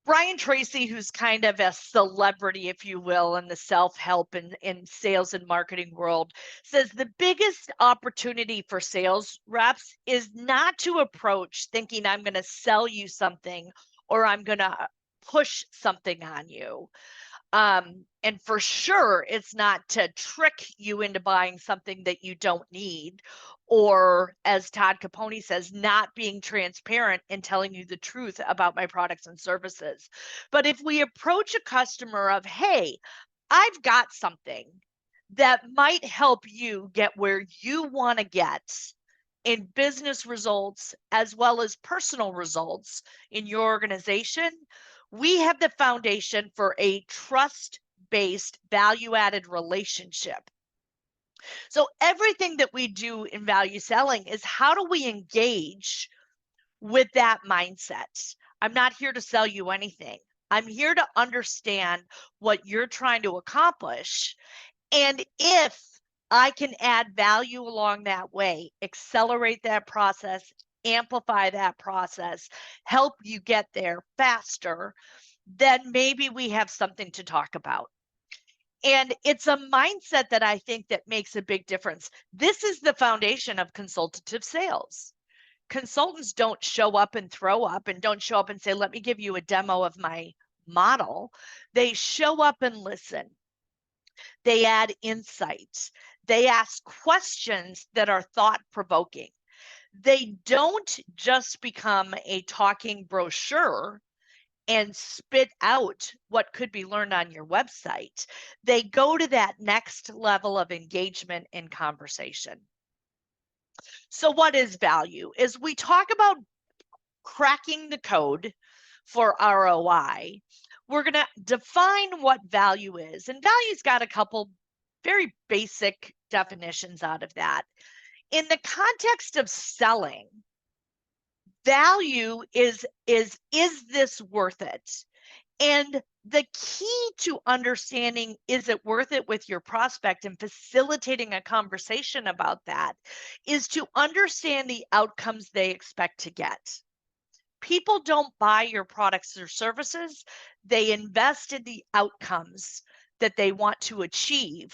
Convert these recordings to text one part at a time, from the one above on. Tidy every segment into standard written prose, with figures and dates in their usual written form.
Brian Tracy, who's kind of a celebrity, if you will, in the self-help and in sales and marketing world, says the biggest opportunity for sales reps is not to approach thinking I'm going to sell you something or I'm going to push something on you. And for sure, it's not to trick you into buying something that you don't need, or as Todd Capone says, not being transparent and telling you the truth about my products and services. But if we approach a customer of, hey, I've got something that might help you get where you want to get in business results as well as personal results in your organization, we have the foundation for a trust-based, value-added relationship. So everything that we do in value selling is how do we engage with that mindset? I'm not here to sell you anything. I'm here to understand what you're trying to accomplish. And if I can add value along that way, accelerate that process, amplify that process, help you get there faster, then maybe we have something to talk about. And it's a mindset that I think that makes a big difference. This is the foundation of consultative sales. Consultants don't show up and throw up and don't show up and say, let me give you a demo of my model. They show up and listen. They add insights. They ask questions that are thought-provoking. They don't just become a talking brochure and spit out what could be learned on your website. They go to that next level of engagement and conversation. So what is value? As we talk about cracking the code for ROI, we're going to define what value is. And value's got a couple very basic definitions out of that. In the context of selling, value is this worth it? And the key to understanding is it worth it with your prospect and facilitating a conversation about that is to understand the outcomes they expect to get. People don't buy your products or services. They invest in the outcomes that they want to achieve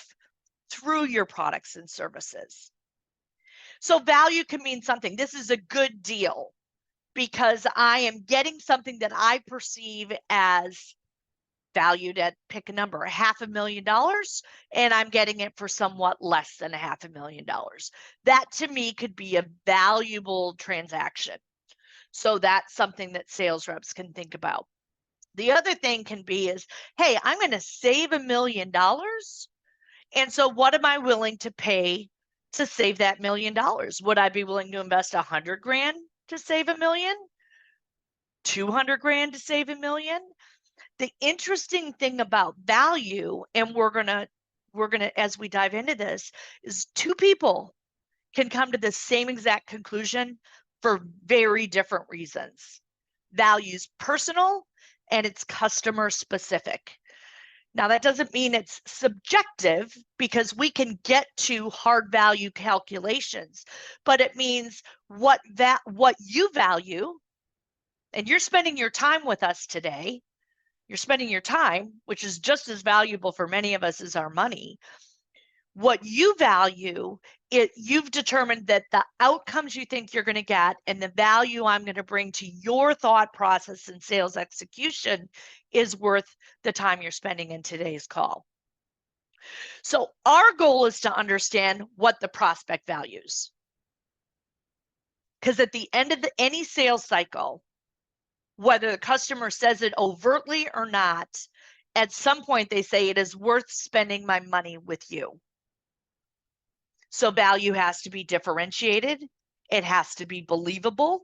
through your products and services. So value can mean something. This is a good deal because I am getting something that I perceive as valued at, pick a number, $500,000, and I'm getting it for somewhat less than $500,000. That to me could be a valuable transaction. So that's something that sales reps can think about. The other thing can be is, hey, I'm going to save $1 million. And so what am I willing to pay to save that $1 million? Would I be willing to invest $100,000 to save $1 million? $200,000 to save $1 million? The interesting thing about value, and we're gonna, as we dive into this, is two people can come to the same exact conclusion for very different reasons. Value's personal and it's customer specific. Now, that doesn't mean it's subjective because we can get to hard value calculations, but it means what you value, and you're spending your time with us today. You're spending your time, which is just as valuable for many of us as our money. What you value, you've determined that the outcomes you think you're going to get and the value I'm going to bring to your thought process and sales execution is worth the time you're spending in today's call. So our goal is to understand what the prospect values. Because at the end of any sales cycle, whether the customer says it overtly or not, at some point they say it is worth spending my money with you. So value has to be differentiated, it has to be believable,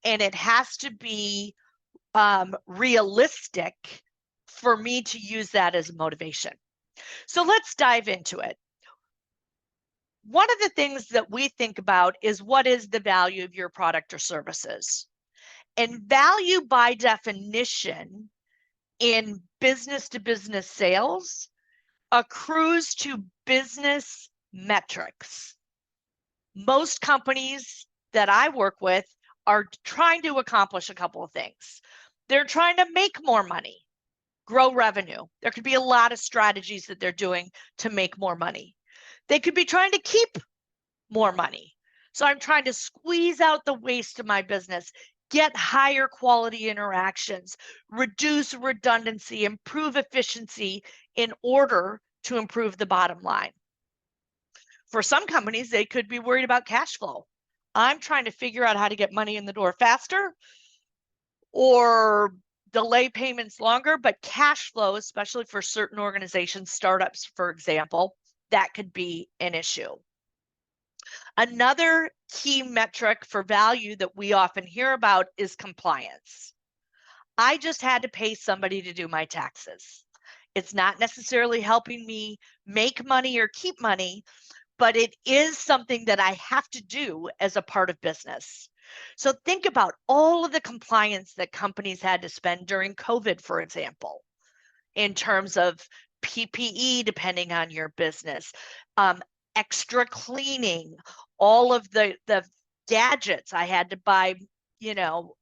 and it has to be realistic for me to use that as motivation. So let's dive into it. One of the things that we think about is what is the value of your product or services? And value by definition in business to business sales accrues to business metrics. Most companies that I work with are trying to accomplish a couple of things. They're trying to make more money, grow revenue. There could be a lot of strategies that they're doing to make more money. They could be trying to keep more money. So I'm trying to squeeze out the waste of my business, get higher quality interactions, reduce redundancy, improve efficiency in order to improve the bottom line. For some companies, they could be worried about cash flow. I'm trying to figure out how to get money in the door faster or delay payments longer, but cash flow, especially for certain organizations, startups, for example, that could be an issue. Another key metric for value that we often hear about is compliance. I just had to pay somebody to do my taxes. It's not necessarily helping me make money or keep money, but it is something that I have to do as a part of business. So think about all of the compliance that companies had to spend during COVID, for example, in terms of PPE, depending on your business, extra cleaning, all of the gadgets I had to buy,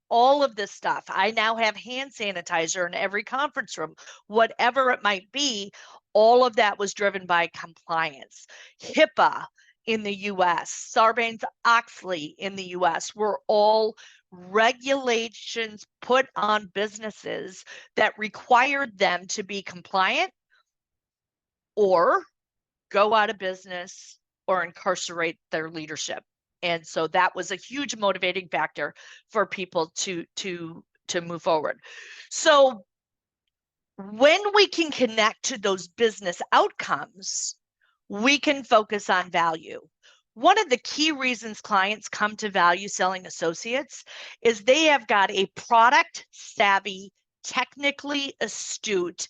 all of this stuff. I now have hand sanitizer in every conference room, whatever it might be. All of that was driven by compliance. HIPAA in the US, Sarbanes-Oxley in the US were all regulations put on businesses that required them to be compliant or go out of business or incarcerate their leadership. And so that was a huge motivating factor for people to move forward. So when we can connect to those business outcomes, we can focus on value. One of the key reasons clients come to Value Selling Associates is they have got a product savvy, technically astute,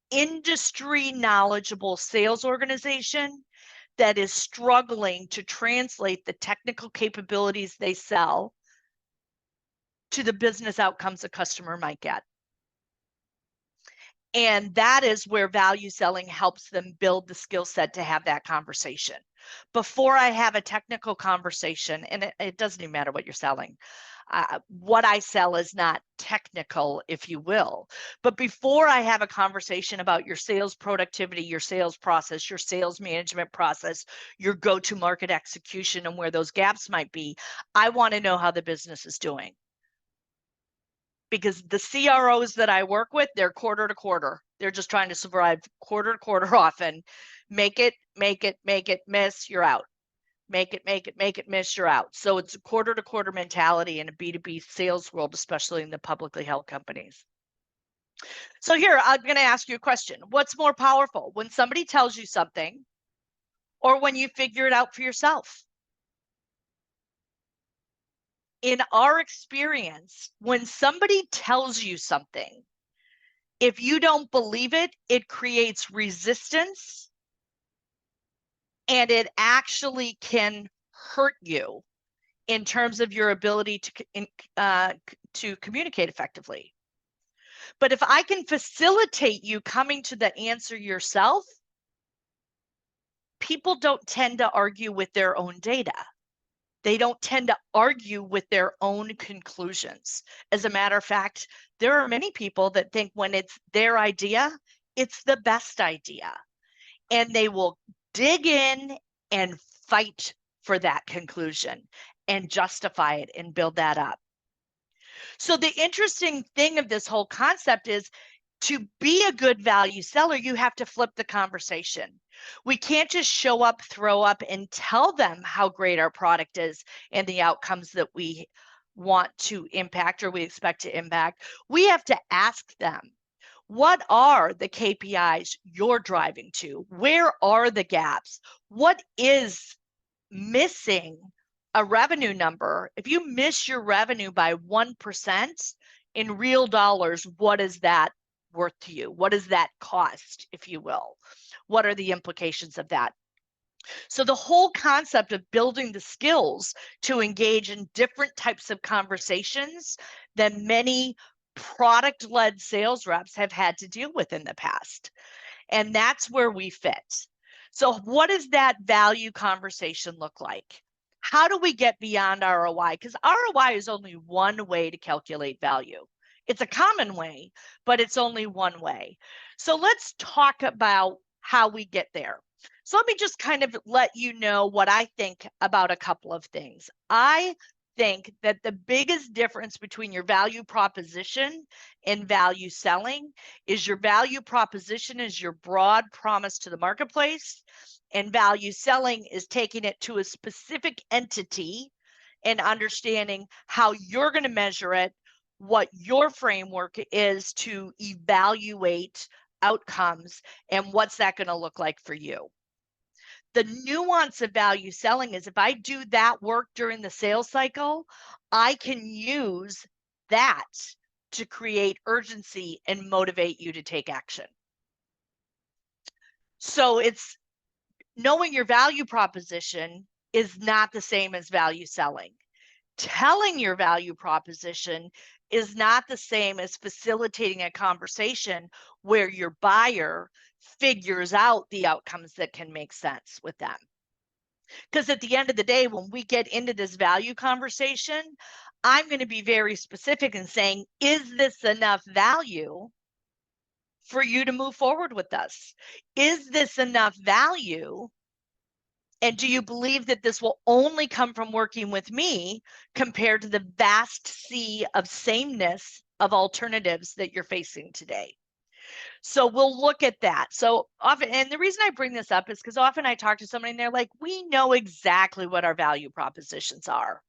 industry knowledgeable sales organization that is struggling to translate the technical capabilities they sell to the business outcomes a customer might get. And that is where value selling helps them build the skill set to have that conversation. Before I have a technical conversation, and it doesn't even matter what you're selling. What I sell is not technical, if you will. But before I have a conversation about your sales productivity, your sales process, your sales management process, your go-to-market execution, and where those gaps might be, I want to know how the business is doing. Because the CROs that I work with, they're quarter to quarter. They're just trying to survive quarter to quarter often. Make it, miss, you're out. Make it, miss, you're out. So it's a quarter to quarter mentality in a B2B sales world, especially in the publicly held companies. So here, I'm going to ask you a question. What's more powerful, when somebody tells you something or when you figure it out for yourself? In our experience, when somebody tells you something, if you don't believe it, it creates resistance and it actually can hurt you in terms of your ability to communicate effectively. But if I can facilitate you coming to the answer yourself, people don't tend to argue with their own data. They don't tend to argue with their own conclusions. As a matter of fact, there are many people that think when it's their idea, it's the best idea. And they will dig in and fight for that conclusion and justify it and build that up. So the interesting thing of this whole concept is to be a good value seller, you have to flip the conversation. We can't just show up, throw up, and tell them how great our product is and the outcomes that we want to impact or we expect to impact. We have to ask them, what are the KPIs you're driving to? Where are the gaps? What is missing a revenue number? If you miss your revenue by 1% in real dollars, what is that worth to you? What is that cost, if you will? What are the implications of that? So the whole concept of building the skills to engage in different types of conversations than many product-led sales reps have had to deal with in the past. And that's where we fit. So what does that value conversation look like? How do we get beyond ROI? Because ROI is only one way to calculate value. It's a common way, but it's only one way. So let's talk about how we get there. So let me just kind of let you know what I think about a couple of things. I think that the biggest difference between your value proposition and value selling is your value proposition is your broad promise to the marketplace, and value selling is taking it to a specific entity and understanding how you're going to measure it, what your framework is to evaluate outcomes, and what's that going to look like for you. The nuance of value selling is if I do that work during the sales cycle, I can use that to create urgency and motivate you to take action. So it's knowing your value proposition is not the same as value selling. Telling your value proposition is not the same as facilitating a conversation where your buyer figures out the outcomes that can make sense with them. Because at the end of the day, when we get into this value conversation, I'm going to be very specific in saying, is this enough value for you to move forward with us? Is this enough value? And do you believe that this will only come from working with me compared to the vast sea of sameness of alternatives that you're facing today? So we'll look at that. So often, and the reason I bring this up is because often I talk to somebody and they're like, we know exactly what our value propositions are.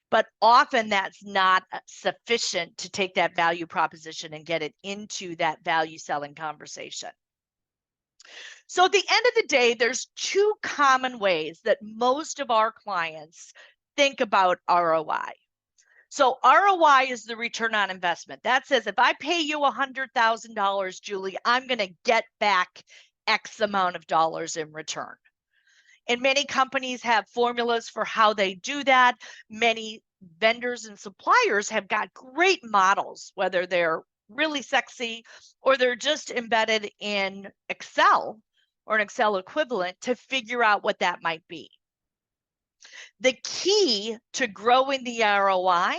But often that's not sufficient to take that value proposition and get it into that value selling conversation. So at the end of the day, there's two common ways that most of our clients think about ROI. So ROI is the return on investment. That says if I pay you $100,000, Julie, I'm going to get back X amount of dollars in return. And many companies have formulas for how they do that. Many vendors and suppliers have got great models, whether they're really sexy or they're just embedded in Excel or an Excel equivalent to figure out what that might be. The key to growing the ROI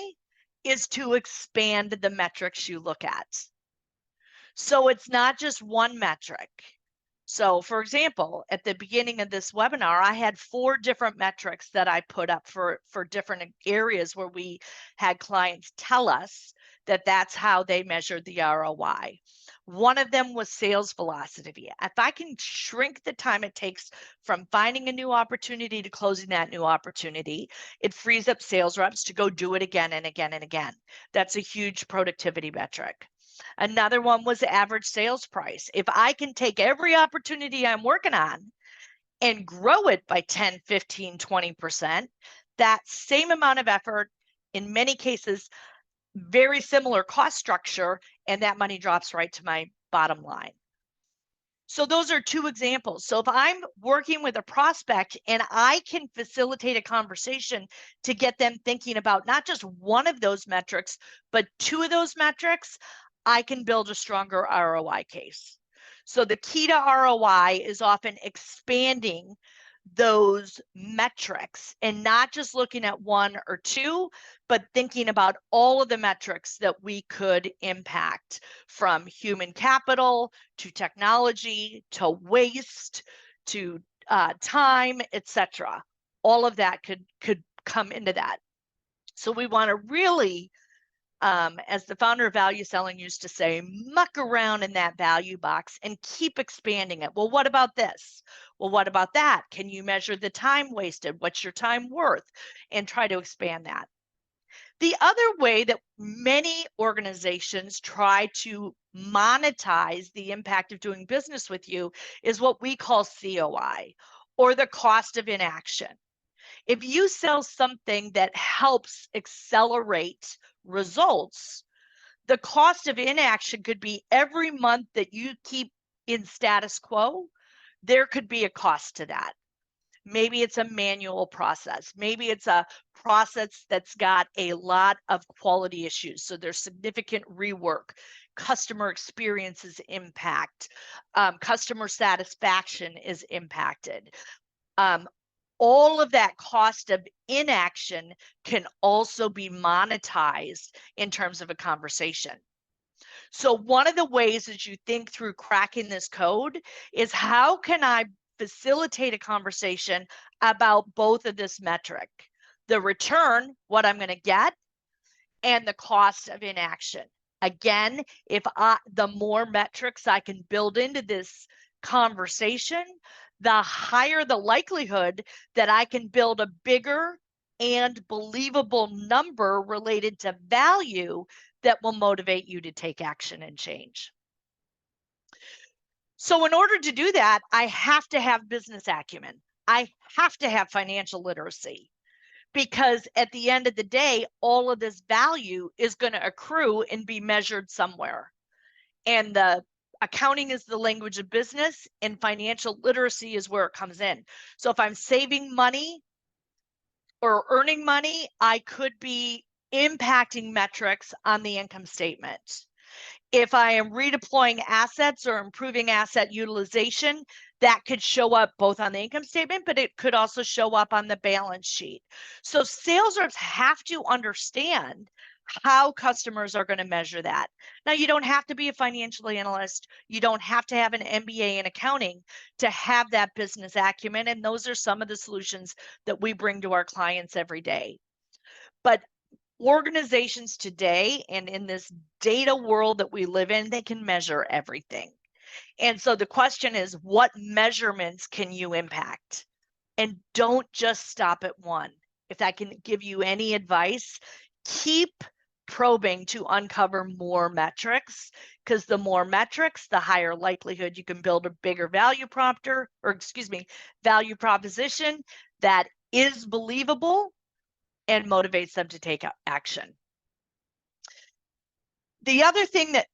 is to expand the metrics you look at. So it's not just one metric. So for example, at the beginning of this webinar, I had 4 different metrics that I put up for different areas where we had clients tell us that that's how they measured the ROI. One of them was sales velocity. If I can shrink the time it takes from finding a new opportunity to closing that new opportunity, it frees up sales reps to go do it again and again and again. That's a huge productivity metric. Another one was average sales price. If I can take every opportunity I'm working on and grow it by 10, 15, 20%, that same amount of effort, in many cases, very similar cost structure, and that money drops right to my bottom line. So those are 2 examples. So if I'm working with a prospect and I can facilitate a conversation to get them thinking about not just one of those metrics, but 2 of those metrics, I can build a stronger ROI case. So the key to ROI is often expanding those metrics and not just looking at 1 or 2, but thinking about all of the metrics that we could impact, from human capital to technology to waste to time, etc. All of that could come into that. So we want to really, as the founder of Value Selling used to say, muck around in that value box and keep expanding it. Well, what about this? Well, what about that? Can you measure the time wasted? What's your time worth? And try to expand that. The other way that many organizations try to monetize the impact of doing business with you is what we call COI, or the cost of inaction. If you sell something that helps accelerate results, the cost of inaction could be every month that you keep in status quo, there could be a cost to that. Maybe it's a manual process. Maybe it's a process that's got a lot of quality issues. So there's significant rework, customer experience is impact, customer satisfaction is impacted. all of that cost of inaction can also be monetized in terms of a conversation. So one of the ways that you think through cracking this code is, how can I facilitate a conversation about both of this metric, the return, what I'm going to get, and the cost of inaction. Again, the more metrics I can build into this conversation, the higher the likelihood that I can build a bigger and believable number related to value that will motivate you to take action and change. So in order to do that, I have to have business acumen. I have to have financial literacy, because at the end of the day, all of this value is going to accrue and be measured somewhere. And the accounting is the language of business, and financial literacy is where it comes in. So if I'm saving money or earning money, I could be impacting metrics on the income statement. If I am redeploying assets or improving asset utilization, that could show up both on the income statement, but it could also show up on the balance sheet. So sales reps have to understand how customers are going to measure that. Now, you don't have to be a financial analyst. You don't have to have an MBA in accounting to have that business acumen. And those are some of the solutions that we bring to our clients every day. But organizations today, and in this data world that we live in, they can measure everything. And so the question is, what measurements can you impact? And don't just stop at one. If I can give you any advice, keep probing to uncover more metrics, because the more metrics, the higher likelihood you can build a bigger value proposition that is believable and motivates them to take action. The other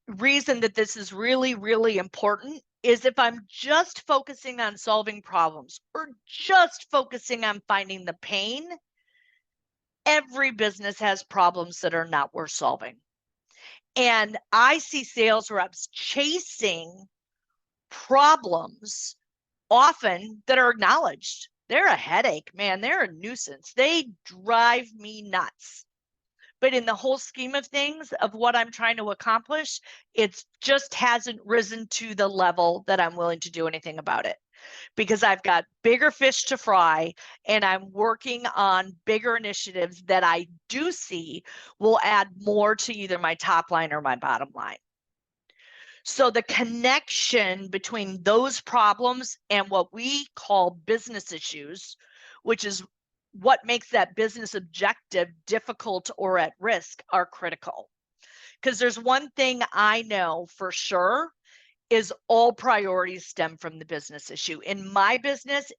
reason that this is really, really important is, if I'm just focusing on solving problems or just focusing on finding the pain, every business has problems that are not worth solving. And I see sales reps chasing problems often that are acknowledged. They're a headache, man. They're a nuisance. They drive me nuts. But in the whole scheme of things of what I'm trying to accomplish, it just hasn't risen to the level that I'm willing to do anything about it, because I've got bigger fish to fry, and I'm working on bigger initiatives that I do see will add more to either my top line or my bottom line. So the connection between those problems and what we call business issues, which is what makes that business objective difficult or at risk, are critical. Because there's one thing I know for sure, is all priorities stem from the business issue. In my business,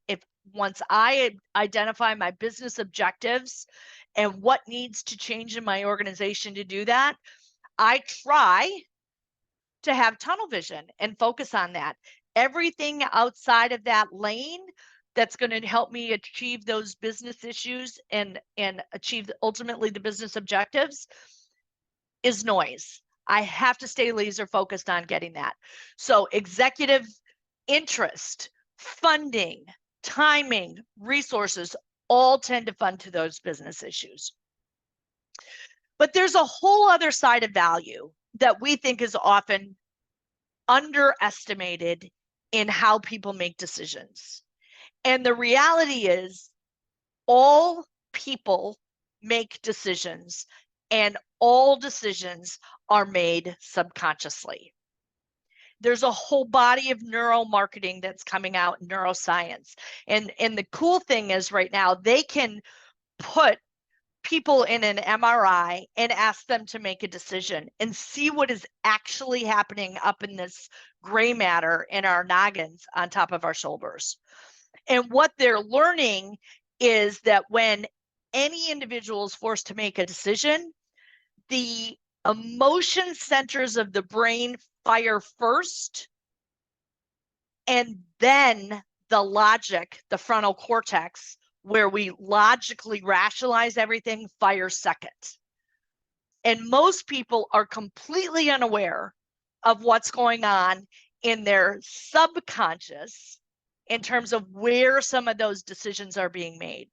once I identify my business objectives and what needs to change in my organization to do that, I try to have tunnel vision and focus on that. Everything outside of that lane that's going to help me achieve those business issues and achieve ultimately the business objectives is noise. I have to stay laser focused on getting that. So executive interest, funding, timing, resources all tend to fund to those business issues. But there's a whole other side of value that we think is often underestimated in how people make decisions. And the reality is, all people make decisions, and all decisions are made subconsciously. There's a whole body of neuromarketing that's coming out in neuroscience. And the cool thing is, right now, they can put people in an MRI and ask them to make a decision and see what is actually happening up in this gray matter in our noggins on top of our shoulders. And what they're learning is that when any individual is forced to make a decision, the emotion centers of the brain fire first, and then the logic, the frontal cortex, where we logically rationalize everything, fires second. And most people are completely unaware of what's going on in their subconscious in terms of where some of those decisions are being made.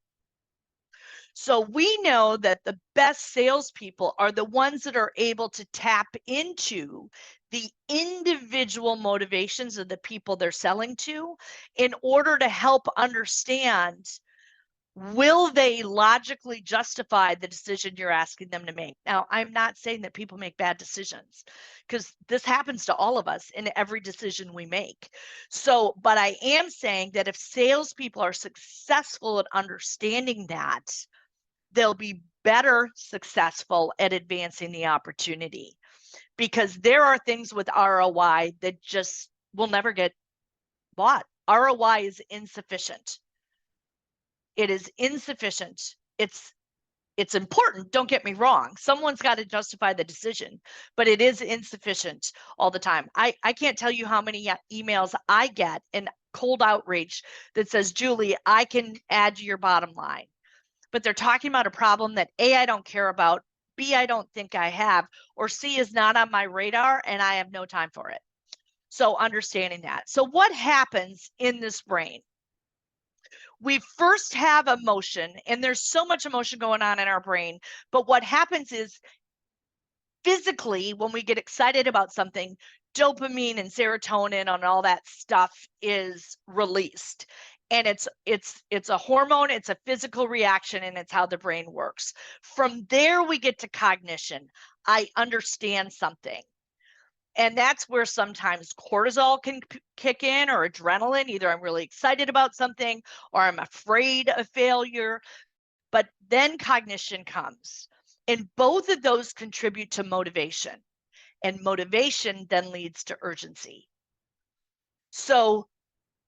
So we know that the best salespeople are the ones that are able to tap into the individual motivations of the people they're selling to in order to help understand, will they logically justify the decision you're asking them to make? Now, I'm not saying that people make bad decisions, because this happens to all of us in every decision we make. So, but I am saying that if salespeople are successful at understanding that, they'll be better successful at advancing the opportunity, because there are things with ROI that just will never get bought. ROI is insufficient. It is insufficient. It's important, don't get me wrong. Someone's got to justify the decision, but it is insufficient all the time. I can't tell you how many emails I get in cold outreach that says, Julie, I can add to your bottom line. But they're talking about a problem that A, I don't care about, B, I don't think I have, or C, is not on my radar and I have no time for it. So understanding that. So what happens in this brain? We first have emotion, and there's so much emotion going on in our brain. But what happens is, physically, when we get excited about something, dopamine and serotonin and all that stuff is released. And it's a hormone, it's a physical reaction, and it's how the brain works. From there, we get to cognition. I understand something. And that's where sometimes cortisol can kick in, or adrenaline. Either I'm really excited about something or I'm afraid of failure. But then cognition comes. And both of those contribute to motivation. And motivation then leads to urgency. So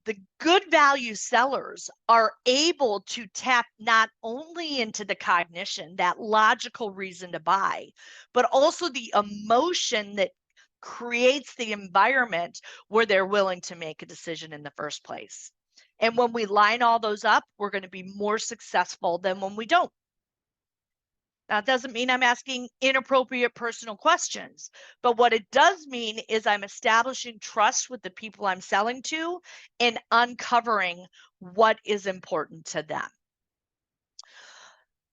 the good value sellers are able to tap not only into the cognition, that logical reason to buy, but also the emotion that creates the environment where they're willing to make a decision in the first place. And when we line all those up, we're going to be more successful than when we don't. Now, it doesn't mean I'm asking inappropriate personal questions, but what it does mean is I'm establishing trust with the people I'm selling to and uncovering what is important to them.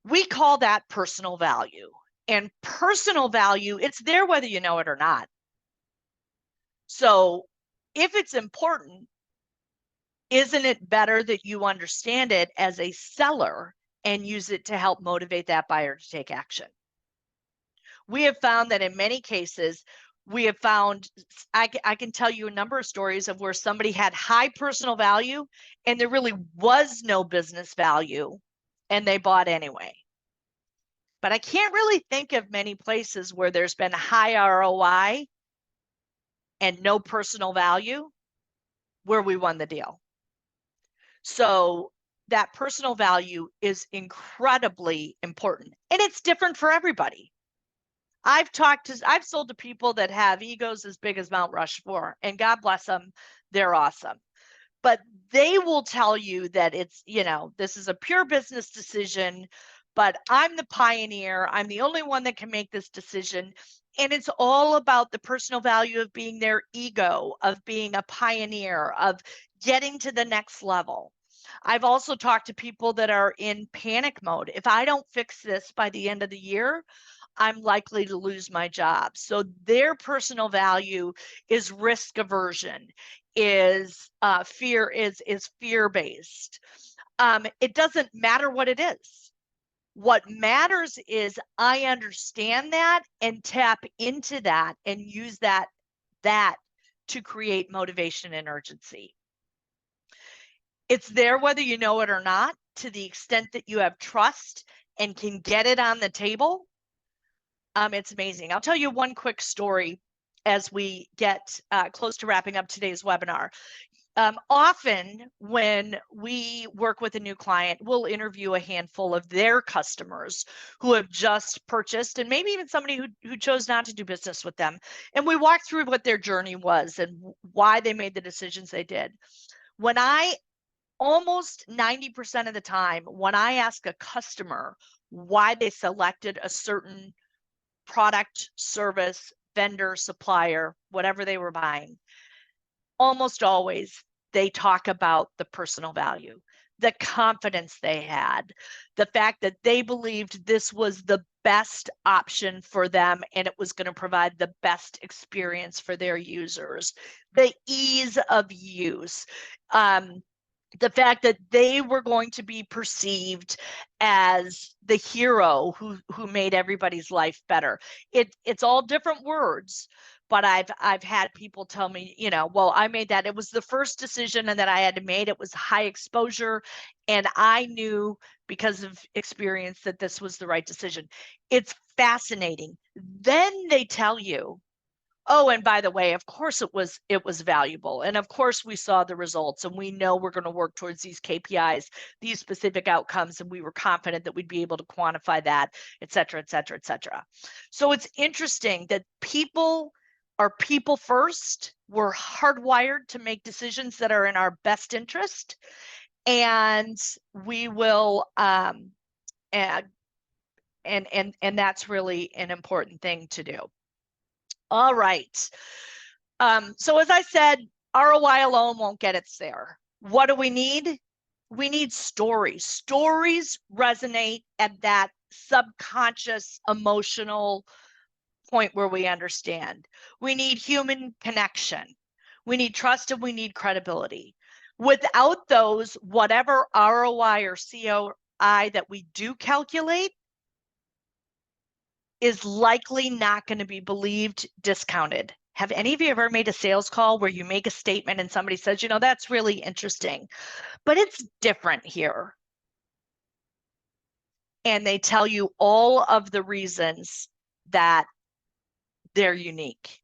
We call that personal value. And personal value, it's there whether you know it or not. So if it's important, isn't it better that you understand it as a seller and use it to help motivate that buyer to take action? We have found that in many cases, I can tell you a number of stories of where somebody had high personal value and there really was no business value and they bought anyway. But I can't really think of many places where there's been high ROI and no personal value where we won the deal. So that personal value is incredibly important, and it's different for everybody. I've sold to people that have egos as big as Mount Rushmore, and God bless them, they're awesome. But they will tell you that it's, this is a pure business decision, but I'm the pioneer. I'm the only one that can make this decision. And it's all about the personal value of being their ego, of being a pioneer, of getting to the next level. I've also talked to people that are in panic mode. If I don't fix this by the end of the year, I'm likely to lose my job. So their personal value is risk aversion, is fear-based. It doesn't matter what it is. What matters is I understand that and tap into that and use that to create motivation and urgency. It's there whether you know it or not, to the extent that you have trust and can get it on the table. It's amazing. I'll tell you one quick story as we get close to wrapping up today's webinar. Often when we work with a new client, we'll interview a handful of their customers who have just purchased, and maybe even somebody who chose not to do business with them. And we walk through what their journey was and why they made the decisions they did. Almost 90% of the time, when I ask a customer why they selected a certain product, service, vendor, supplier, whatever they were buying, almost always they talk about the personal value, the confidence they had, the fact that they believed this was the best option for them and it was going to provide the best experience for their users, the ease of use, the fact that they were going to be perceived as the hero who made everybody's life better. It's all different words, but I've had people tell me, well, I made that. It was the first decision and that I had to make. It was high exposure, and I knew because of experience that this was the right decision. It's fascinating. Then they tell you, oh, and by the way, of course it was valuable. And of course we saw the results, and we know we're going to work towards these KPIs, these specific outcomes, and we were confident that we'd be able to quantify that, et cetera, et cetera, et cetera. So it's interesting that people are people first. We're hardwired to make decisions that are in our best interest. And we will, and that's really an important thing to do. All right. So as I said, ROI alone won't get us there. What do we need? We need stories. Stories resonate at that subconscious emotional point where we understand. We need human connection. We need trust, and we need credibility. Without those, whatever ROI or COI that we do calculate is likely not going to be believed, discounted. Have any of you ever made a sales call where you make a statement and somebody says, that's really interesting, but it's different here? And they tell you all of the reasons that they're unique.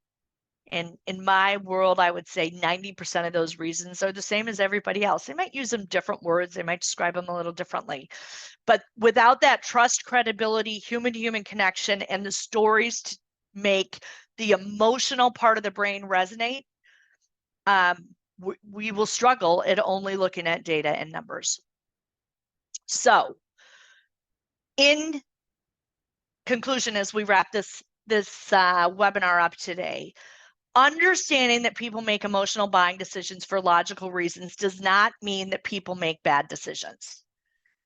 And in my world, I would say 90% of those reasons are the same as everybody else. They might use them different words. They might describe them a little differently. But without that trust, credibility, human-to-human connection, and the stories to make the emotional part of the brain resonate, we will struggle at only looking at data and numbers. So in conclusion, as we wrap this webinar up today, understanding that people make emotional buying decisions for logical reasons does not mean that people make bad decisions.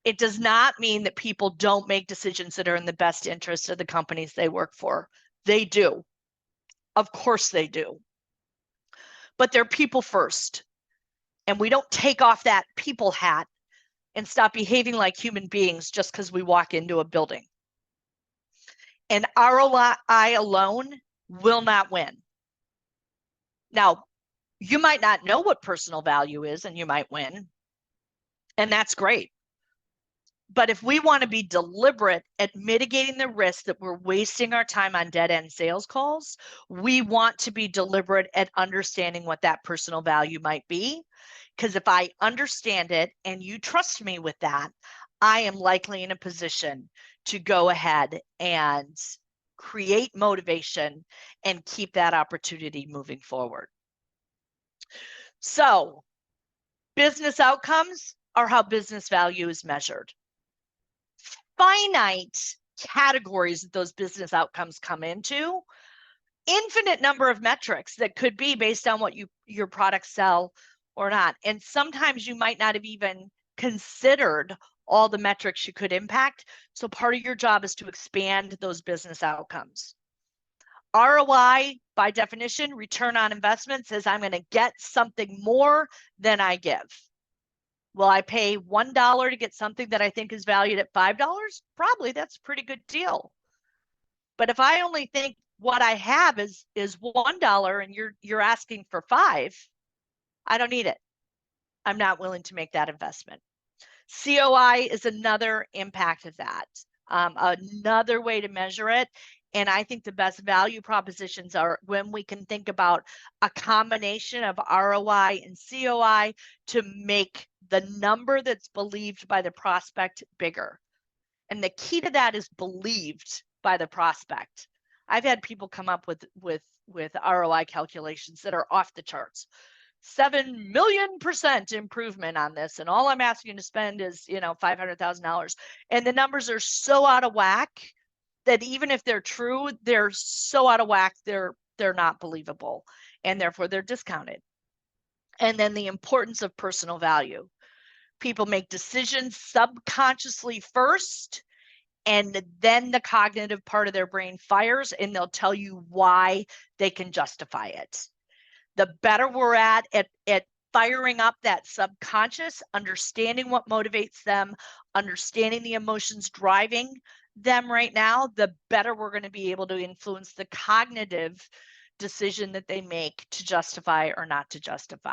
It does not mean that people don't make decisions that are in the best interest of the companies they work for. They do. Of course they do. But they're people first. And we don't take off that people hat and stop behaving like human beings just because we walk into a building. And ROI alone will not win. Now, you might not know what personal value is, and you might win. And that's great. But if we want to be deliberate at mitigating the risk that we're wasting our time on dead-end sales calls, we want to be deliberate at understanding what that personal value might be. Because if I understand it and you trust me with that, I am likely in a position to go ahead and create motivation and keep that opportunity moving forward. So, business outcomes are how business value is measured. Finite categories that those business outcomes come into, infinite number of metrics that could be based on what your products sell or not. And sometimes you might not have even considered all the metrics you could impact. So part of your job is to expand those business outcomes. ROI, by definition, return on investment, says I'm going to get something more than I give. Will I pay $1 to get something that I think is valued at $5? Probably. That's a pretty good deal. But if I only think what I have is $1 and you're asking for $5, I don't need it. I'm not willing to make that investment. COI is another impact of that, another way to measure it. And I think the best value propositions are when we can think about a combination of ROI and COI to make the number that's believed by the prospect bigger. And the key to that is believed by the prospect. I've had people come up with ROI calculations that are off the charts. 7 million% improvement on this. And all I'm asking you to spend is, $500,000. And the numbers are so out of whack that even if they're true, they're so out of whack, they're not believable. And therefore they're discounted. And then the importance of personal value. People make decisions subconsciously first, and then the cognitive part of their brain fires, and they'll tell you why they can justify it. The better we're at firing up that subconscious, understanding what motivates them, understanding the emotions driving them right now, the better we're going to be able to influence the cognitive decision that they make to justify or not to justify.